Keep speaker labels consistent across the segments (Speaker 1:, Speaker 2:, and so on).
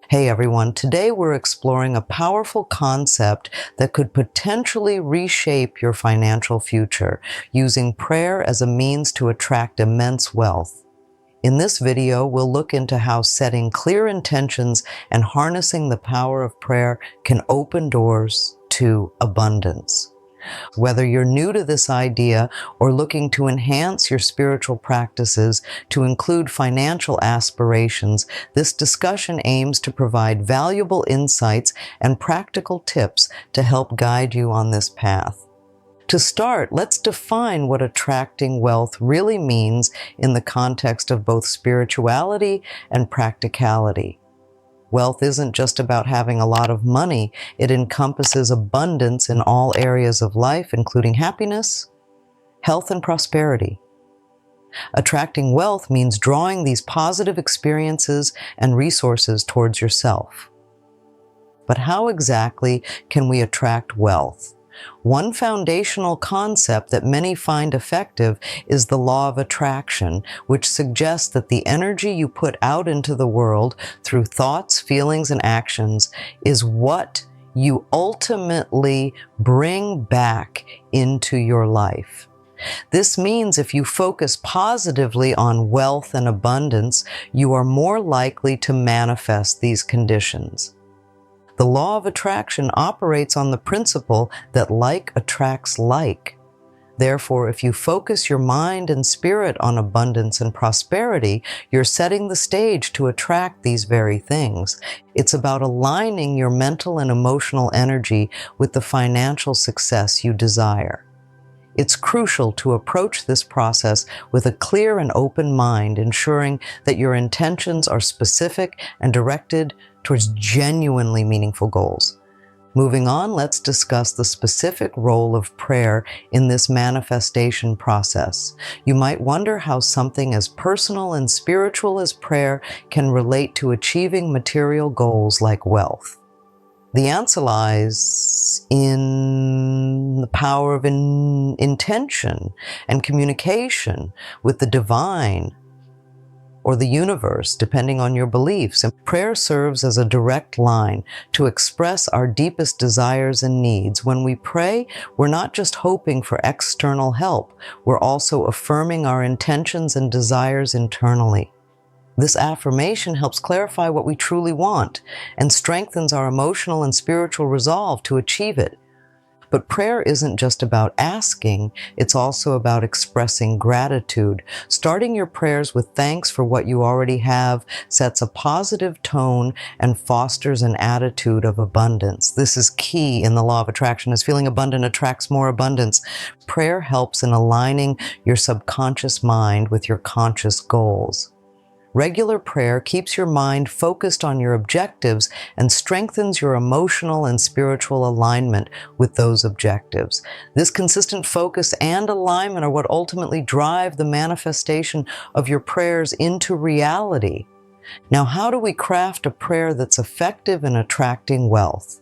Speaker 1: Hey everyone, today we're exploring a powerful concept that could potentially reshape your financial future, using prayer as a means to attract immense wealth. In this video, we'll look into how setting clear intentions and harnessing the power of prayer can open doors to abundance. Whether you're new to this idea or looking to enhance your spiritual practices to include financial aspirations, this discussion aims to provide valuable insights and practical tips to help guide you on this path. To start, let's define what attracting wealth really means in the context of both spirituality and practicality. Wealth isn't just about having a lot of money. It encompasses abundance in all areas of life, including happiness, health, and prosperity. Attracting wealth means drawing these positive experiences and resources towards yourself. But how exactly can we attract wealth? One foundational concept that many find effective is the law of attraction, which suggests that the energy you put out into the world through thoughts, feelings, and actions is what you ultimately bring back into your life. This means if you focus positively on wealth and abundance, you are more likely to manifest these conditions. The law of attraction operates on the principle that like attracts like. Therefore, if you focus your mind and spirit on abundance and prosperity, you're setting the stage to attract these very things. It's about aligning your mental and emotional energy with the financial success you desire. It's crucial to approach this process with a clear and open mind, ensuring that your intentions are specific and directed towards genuinely meaningful goals. Moving on, let's discuss the specific role of prayer in this manifestation process. You might wonder how something as personal and spiritual as prayer can relate to achieving material goals like wealth. The answer lies in the power of intention and communication with the divine or the universe, depending on your beliefs. And prayer serves as a direct line to express our deepest desires and needs. When we pray, we're not just hoping for external help, we're also affirming our intentions and desires internally. This affirmation helps clarify what we truly want and strengthens our emotional and spiritual resolve to achieve it. But prayer isn't just about asking, it's also about expressing gratitude. Starting your prayers with thanks for what you already have sets a positive tone and fosters an attitude of abundance. This is key in the law of attraction, as feeling abundant attracts more abundance. Prayer helps in aligning your subconscious mind with your conscious goals. Regular prayer keeps your mind focused on your objectives and strengthens your emotional and spiritual alignment with those objectives. This consistent focus and alignment are what ultimately drive the manifestation of your prayers into reality. Now, how do we craft a prayer that's effective in attracting wealth?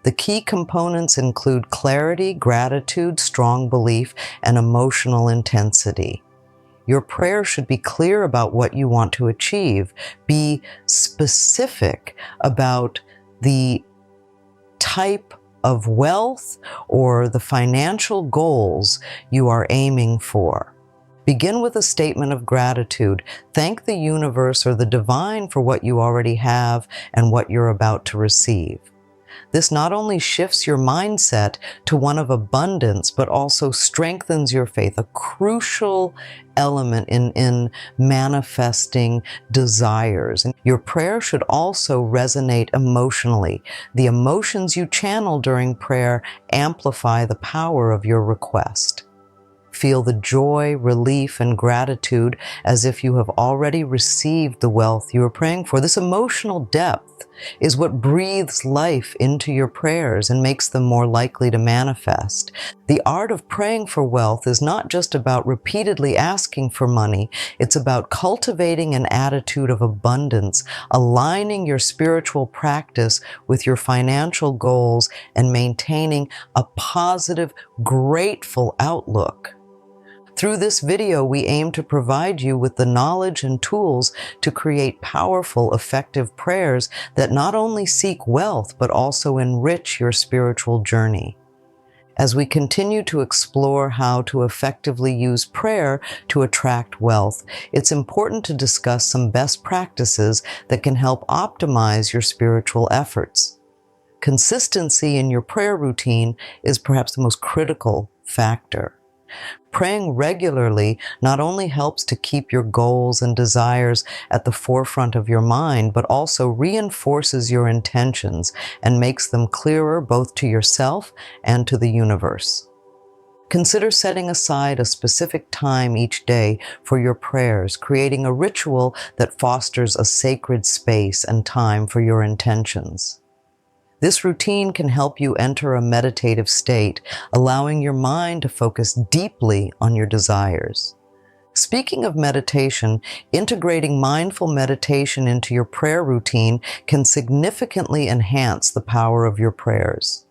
Speaker 1: The key components include clarity, gratitude, strong belief, and emotional intensity. Your prayer should be clear about what you want to achieve. Be specific about the type of wealth or the financial goals you are aiming for. Begin with a statement of gratitude. Thank the universe or the divine for what you already have and what you're about to receive. This not only shifts your mindset to one of abundance, but also strengthens your faith, a crucial element in manifesting desires. And your prayer should also resonate emotionally. The emotions you channel during prayer amplify the power of your request. Feel the joy, relief, and gratitude as if you have already received the wealth you are praying for. This emotional depth is what breathes life into your prayers and makes them more likely to manifest. The art of praying for wealth is not just about repeatedly asking for money. It's about cultivating an attitude of abundance, aligning your spiritual practice with your financial goals, and maintaining a positive, grateful outlook. Through this video, we aim to provide you with the knowledge and tools to create powerful, effective prayers that not only seek wealth, but also enrich your spiritual journey. As we continue to explore how to effectively use prayer to attract wealth, it's important to discuss some best practices that can help optimize your spiritual efforts. Consistency in your prayer routine is perhaps the most critical factor. Praying regularly not only helps to keep your goals and desires at the forefront of your mind, but also reinforces your intentions and makes them clearer both to yourself and to the universe. Consider setting aside a specific time each day for your prayers, creating a ritual that fosters a sacred space and time for your intentions. This routine can help you enter a meditative state, allowing your mind to focus deeply on your desires. Speaking of meditation, integrating mindful meditation into your prayer routine can significantly enhance the power of your prayers.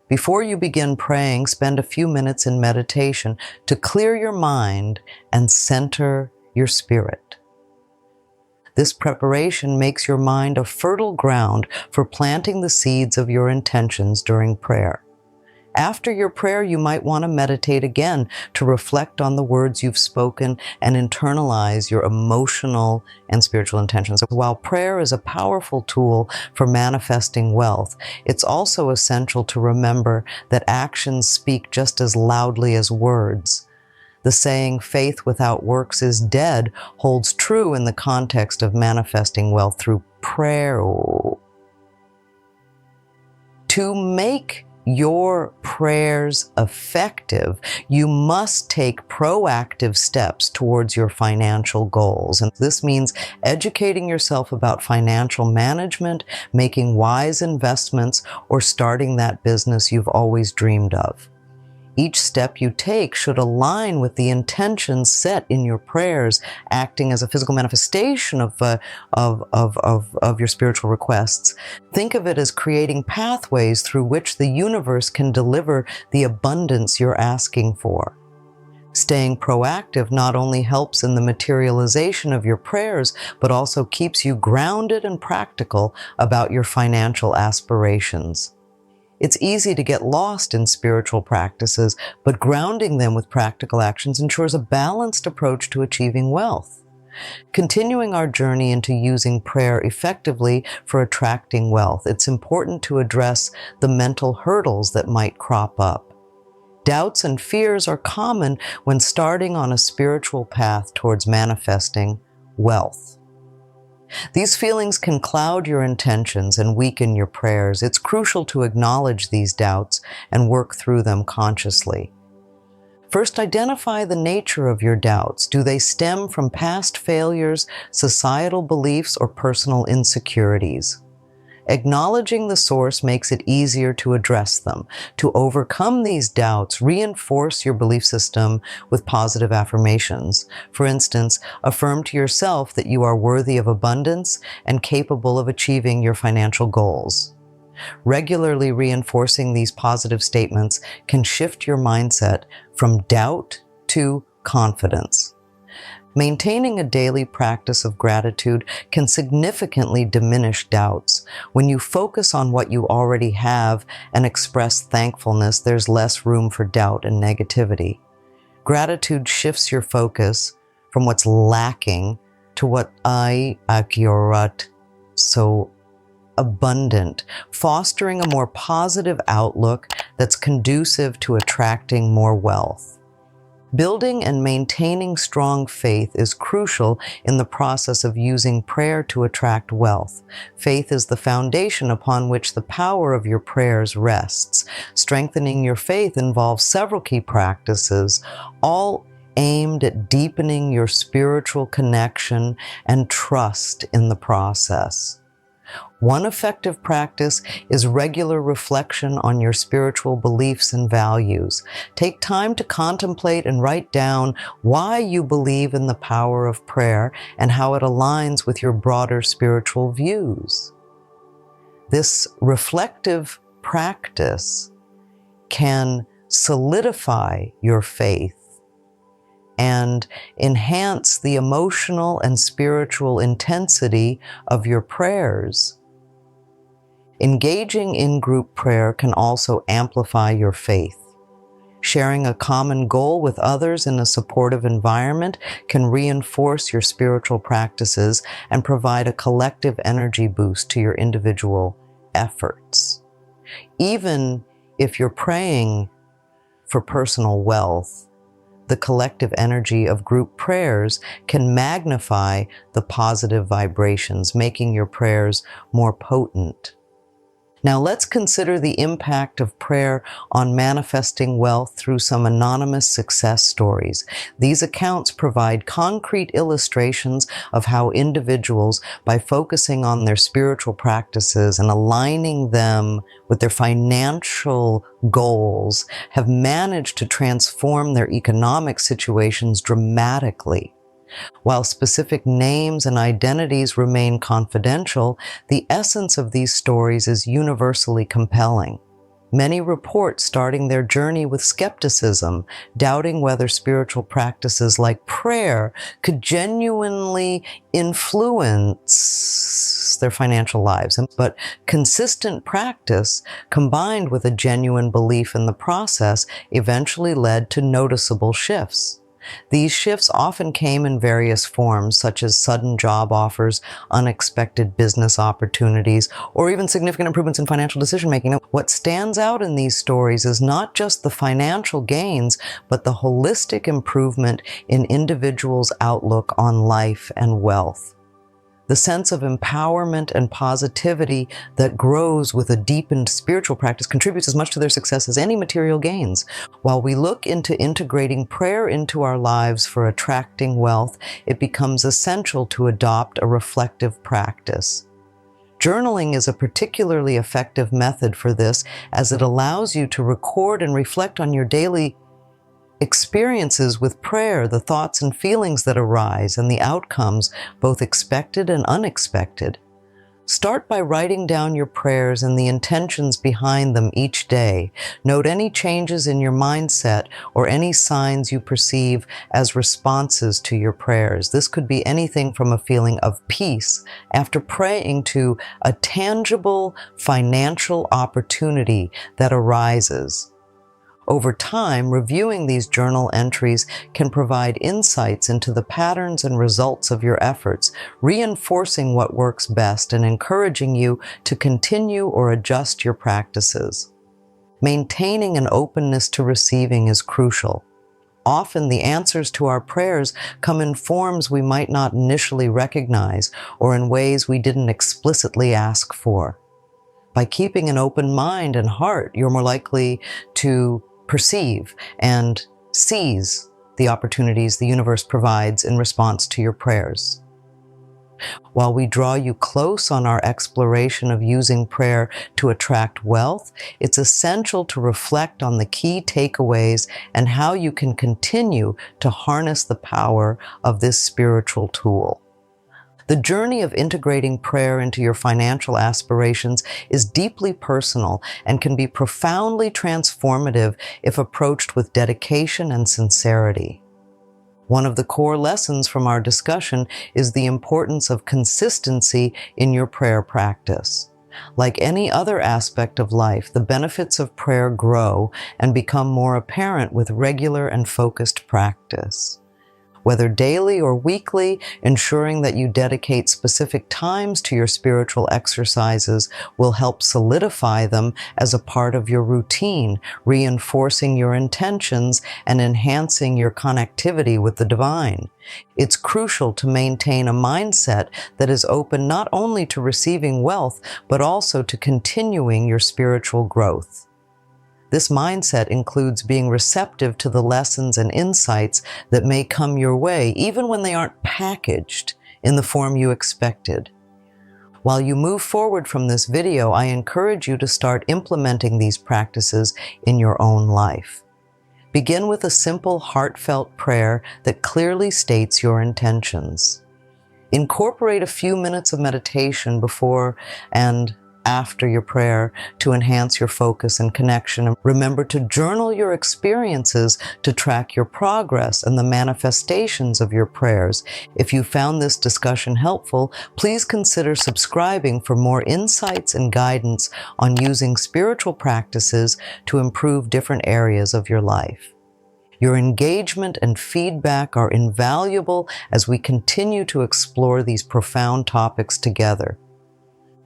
Speaker 1: Before you begin praying, spend a few minutes in meditation to clear your mind and center your spirit. This preparation makes your mind a fertile ground for planting the seeds of your intentions during prayer. After your prayer, you might want to meditate again to reflect on the words you've spoken and internalize your emotional and spiritual intentions. While prayer is a powerful tool for manifesting wealth, it's also essential to remember that actions speak just as loudly as words. The saying, "faith without works is dead," holds true in the context of manifesting wealth through prayer. To make your prayers effective, you must take proactive steps towards your financial goals. And this means educating yourself about financial management, making wise investments, or starting that business you've always dreamed of. Each step you take should align with the intentions set in your prayers, acting as a physical manifestation of your spiritual requests. Think of it as creating pathways through which the universe can deliver the abundance you're asking for. Staying proactive not only helps in the materialization of your prayers, but also keeps you grounded and practical about your financial aspirations. It's easy to get lost in spiritual practices, but grounding them with practical actions ensures a balanced approach to achieving wealth. Continuing our journey into using prayer effectively for attracting wealth, it's important to address the mental hurdles that might crop up. Doubts and fears are common when starting on a spiritual path towards manifesting wealth. These feelings can cloud your intentions and weaken your prayers. It's crucial to acknowledge these doubts and work through them consciously. First, identify the nature of your doubts. Do they stem from past failures, societal beliefs, or personal insecurities? Acknowledging the source makes it easier to address them. To overcome these doubts, reinforce your belief system with positive affirmations. For instance, affirm to yourself that you are worthy of abundance and capable of achieving your financial goals. Regularly reinforcing these positive statements can shift your mindset from doubt to confidence. Maintaining a daily practice of gratitude can significantly diminish doubts. When you focus on what you already have and express thankfulness, there's less room for doubt and negativity. Gratitude shifts your focus from what's lacking to what accurate, so abundant, fostering a more positive outlook that's conducive to attracting more wealth. Building and maintaining strong faith is crucial in the process of using prayer to attract wealth. Faith is the foundation upon which the power of your prayers rests. Strengthening your faith involves several key practices, all aimed at deepening your spiritual connection and trust in the process. One effective practice is regular reflection on your spiritual beliefs and values. Take time to contemplate and write down why you believe in the power of prayer and how it aligns with your broader spiritual views. This reflective practice can solidify your faith and enhance the emotional and spiritual intensity of your prayers. Engaging in group prayer can also amplify your faith. Sharing a common goal with others in a supportive environment can reinforce your spiritual practices and provide a collective energy boost to your individual efforts. Even if you're praying for personal wealth, the collective energy of group prayers can magnify the positive vibrations, making your prayers more potent. Now let's consider the impact of prayer on manifesting wealth through some anonymous success stories. These accounts provide concrete illustrations of how individuals, by focusing on their spiritual practices and aligning them with their financial goals, have managed to transform their economic situations dramatically. While specific names and identities remain confidential, the essence of these stories is universally compelling. Many report starting their journey with skepticism, doubting whether spiritual practices like prayer could genuinely influence their financial lives. But consistent practice, combined with a genuine belief in the process, eventually led to noticeable shifts. These shifts often came in various forms, such as sudden job offers, unexpected business opportunities, or even significant improvements in financial decision-making. What stands out in these stories is not just the financial gains, but the holistic improvement in individuals' outlook on life and wealth. The sense of empowerment and positivity that grows with a deepened spiritual practice contributes as much to their success as any material gains. While we look into integrating prayer into our lives for attracting wealth, it becomes essential to adopt a reflective practice. Journaling is a particularly effective method for this, as it allows you to record and reflect on your daily experiences with prayer, the thoughts and feelings that arise, and the outcomes, both expected and unexpected. Start by writing down your prayers and the intentions behind them each day. Note any changes in your mindset or any signs you perceive as responses to your prayers. This could be anything from a feeling of peace after praying to a tangible financial opportunity that arises. Over time, reviewing these journal entries can provide insights into the patterns and results of your efforts, reinforcing what works best and encouraging you to continue or adjust your practices. Maintaining an openness to receiving is crucial. Often the answers to our prayers come in forms we might not initially recognize or in ways we didn't explicitly ask for. By keeping an open mind and heart, you're more likely to perceive and seize the opportunities the universe provides in response to your prayers. While we draw you close on our exploration of using prayer to attract wealth, it's essential to reflect on the key takeaways and how you can continue to harness the power of this spiritual tool. The journey of integrating prayer into your financial aspirations is deeply personal and can be profoundly transformative if approached with dedication and sincerity. One of the core lessons from our discussion is the importance of consistency in your prayer practice. Like any other aspect of life, the benefits of prayer grow and become more apparent with regular and focused practice. Whether daily or weekly, ensuring that you dedicate specific times to your spiritual exercises will help solidify them as a part of your routine, reinforcing your intentions and enhancing your connectivity with the divine. It's crucial to maintain a mindset that is open not only to receiving wealth, but also to continuing your spiritual growth. This mindset includes being receptive to the lessons and insights that may come your way, even when they aren't packaged in the form you expected. While you move forward from this video, I encourage you to start implementing these practices in your own life. Begin with a simple, heartfelt prayer that clearly states your intentions. Incorporate a few minutes of meditation before and after your prayer to enhance your focus and connection. And remember to journal your experiences to track your progress and the manifestations of your prayers. If you found this discussion helpful, please consider subscribing for more insights and guidance on using spiritual practices to improve different areas of your life. Your engagement and feedback are invaluable as we continue to explore these profound topics together.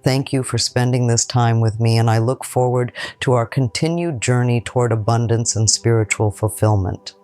Speaker 1: Thank you for spending this time with me, and I look forward to our continued journey toward abundance and spiritual fulfillment.